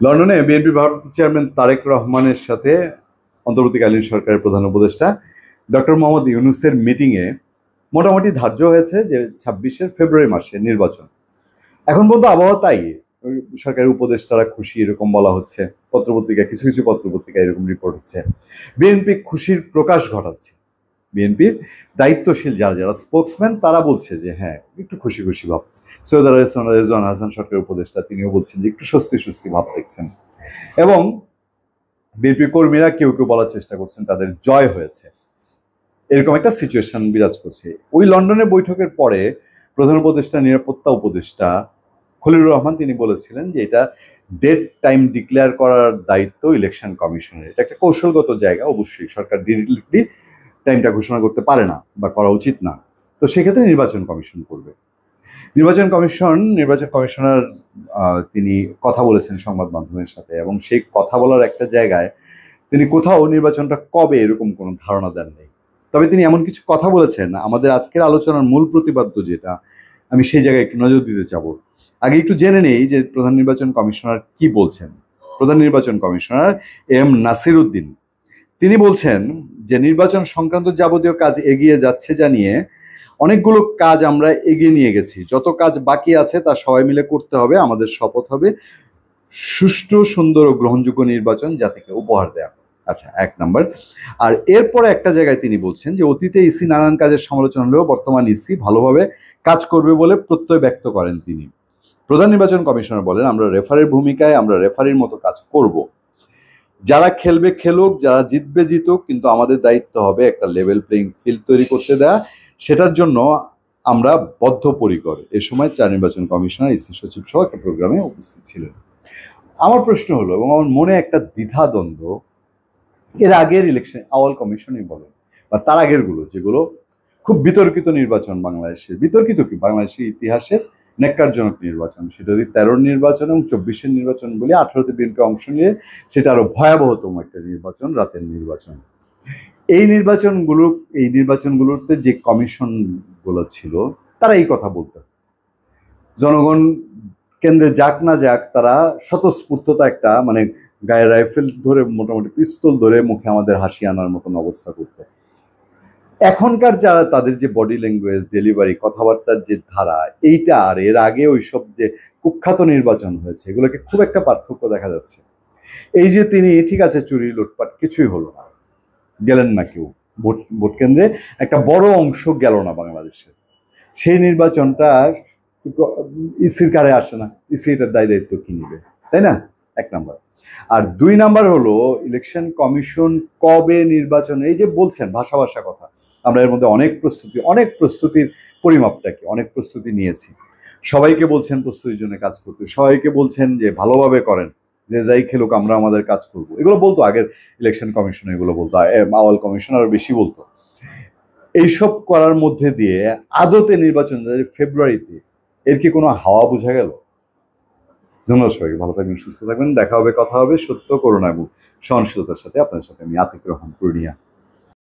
লন্ডনে বিএনপি ভারপ্রাপ্ত চেয়ারম্যান তারেক রহমানের সাথে অন্তর্বর্তীকালীন সরকারের প্রধান উপদেষ্টা ডক্টর মোহাম্মদ ইউনূসের মিটিংয়ে মোটামুটি ধার্য হয়েছে যে 26 ফেব্রুয়ারি মাসে নির্বাচন। এখন পর্যন্ত আবহাওয়া তাই, সরকারি উপদেষ্টারা খুশি এরকম বলা হচ্ছে, পত্রপত্রিকায় কিছু কিছু পত্রপত্রিকায় এরকম রিপোর্ট হচ্ছে। বিএনপি খুশির প্রকাশ ঘটাচ্ছে, বিএনপির দায়িত্বশীল যারা যারা স্পোক্সম্যান তারা বলছে যে হ্যাঁ একটু খুশি খুশি ভাব। সৈয়দ রেজওয়ান হাসান সরকারের উপদেষ্টা তিনিও বলছেন যে একটু স্বস্তি স্বস্তি ভাব দেখছেন, এবং বিএনপি কর্মীরা কেউ কেউ বলার চেষ্টা করছেন তাদের জয় হয়েছে, এরকম একটা সিচুয়েশন বিরাজ করছে। ওই লন্ডনের বৈঠকের পরে প্রধান উপদেষ্টা, নিরাপত্তা উপদেষ্টা খলিলুর রহমান তিনি বলেছিলেন যে এটা ডেট টাইম ডিক্লেয়ার করার দায়িত্ব ইলেকশন কমিশনের। এটা একটা কৌশলগত জায়গা, অবশ্যই সরকার ডিরেক্টলি টাইমটা ঘোষণা করতে পারে না বা করা উচিত না, তো সেক্ষেত্রে নির্বাচন কমিশন করবে। নির্বাচন কমিশনার তিনি কথা বলেছেন সংবাদ মাধ্যমের সাথে, এবং সেই কথা বলার একটা জায়গায় তিনি কোথাও নির্বাচনটা কবে এরকম কোনো ধারণা দেন নাই। তবে তিনি এমন কিছু কথা বলেছেন, আমাদের আজকের আলোচনার মূল প্রতিপাদ্য যেটা, আমি সেই জায়গায় একটু নজর দিতে চাবো। আগে একটু জেনে নেই যে প্রধান নির্বাচন কমিশনার কি বলছেন। প্রধান নির্বাচন কমিশনার এম নাসির উদ্দিন তিনি বলছেন যে নির্বাচন সংক্রান্ত যাবতীয় কাজ এগিয়ে যাচ্ছে জানিয়ে অনেকগুলো কাজ আমরা এগিয়ে নিয়ে গেছি, যত কাজ বাকি আছে তা সবাই মিলে করতে হবে। আমাদের শপথ হবে সুষ্ঠু, সুন্দর ও গ্রহণযোগ্য নির্বাচন জাতিকে উপহার দেয়া। আচ্ছা, 1 নম্বর। আর এরপরে একটা জায়গায় তিনি বলছেন যে অতীতে ইসি নানান কাজের সমালোচনা হলেও বর্তমান ইসি ভালোভাবে কাজ করবে বলে প্রত্যয় ব্যক্ত করেন তিনি। প্রধান নির্বাচন কমিশনার বলেন, আমরা রেফারির ভূমিকায় আমরা রেফারির মতো কাজ করব। যারা খেলবে খেলুক, যারা জিতবে জিতুক, কিন্তু আমাদের দায়িত্ব হবে একটা লেভেল প্লেইং ফিল্ড তৈরি করতে দেয়া। সেটার জন্য আমরা বদ্ধপরিকর। এ সময় নির্বাচন কমিশনার, ইসি সচিব সহ একটা প্রোগ্রামে উপস্থিত ছিলেন। আমার প্রশ্ন হলো, এবং আমার মনে একটা দ্বিধাদ্বন্দ্ব, এর আগের ইলেকশন আওয়াল কমিশনই বলেন বা তার আগের গুলো যেগুলো খুব বিতর্কিত নির্বাচন, বাংলাদেশের বিতর্কিত কি বাংলাদেশের ইতিহাসের ন্যাক্কারজনক নির্বাচন, সেটা যদি 13 নির্বাচন এবং 24 নির্বাচন বলি, 18তে বিএনপি অংশ নিয়ে সেটা আরো ভয়াবহতম একটা নির্বাচন, রাতের নির্বাচন। এই নির্বাচনগুলোতে যে কমিশন গুলো ছিল তারা এই কথা বলতো, জনগণ কেন্দ্রে যাক না যাক তারা স্বতঃস্ফূর্ততা একটা মানে গায়ে রাইফেল ধরে, মোটামুটি পিস্তল ধরে মুখে আমাদের হাসি আনার মতন অবস্থা করতে। এখনকার যারা তাদের যে বডি ল্যাঙ্গুয়েজ, ডেলিভারি, কথাবার্তার যে ধারা, এইটা আর এর আগে ওইসব যে কুখ্যাত নির্বাচন হয়েছে এগুলোকে খুব একটা পার্থক্য দেখা যাচ্ছে। এই যে তিনি ঠিক আছে চুরি লুটপাট কিছুই হলো না, গেলেন না কেউ ভোট কেন্দ্রে, একটা বড় অংশ গেল না বাংলাদেশের, সেই নির্বাচনটা ইসির কারে আসে না, ইসি এটার দায় দায়িত্ব কি নিবে, তাই না? 1 নম্বর। আর 2 নম্বর হলো ইলেকশন কমিশন কবে নির্বাচন, এই যে বলছেন ভাষা ভাষা কথা, আমরা এর মধ্যে অনেক প্রস্তুতির পরিমাপটা কি, অনেক প্রস্তুতি নিয়েছি, সবাইকে বলছেন প্রস্তুতির জন্য কাজ করতে, সবাইকে বলছেন যে ভালোভাবে করেন, যে যাই খেলুক আমরা আমাদের কাজ করব, এগুলো বলতো আগের ইলেকশন কমিশন, এগুলো বলতো, আওয়াল কমিশন আরো বেশি বলতো। এইসব করার মধ্যে দিয়ে আদতে নির্বাচন ফেব্রুয়ারিতে, এর কি কোনো হাওয়া বোঝা গেল? ধন্যবাদ সবাইকে, ভালো থাকবেন, সুস্থ থাকবেন, দেখা হবে, কথা হবে সত্য, করুণা এবং সহনশীলতার সাথে। আপনার সাথে আমি আতিক রহমান, পূর্ণিয়া।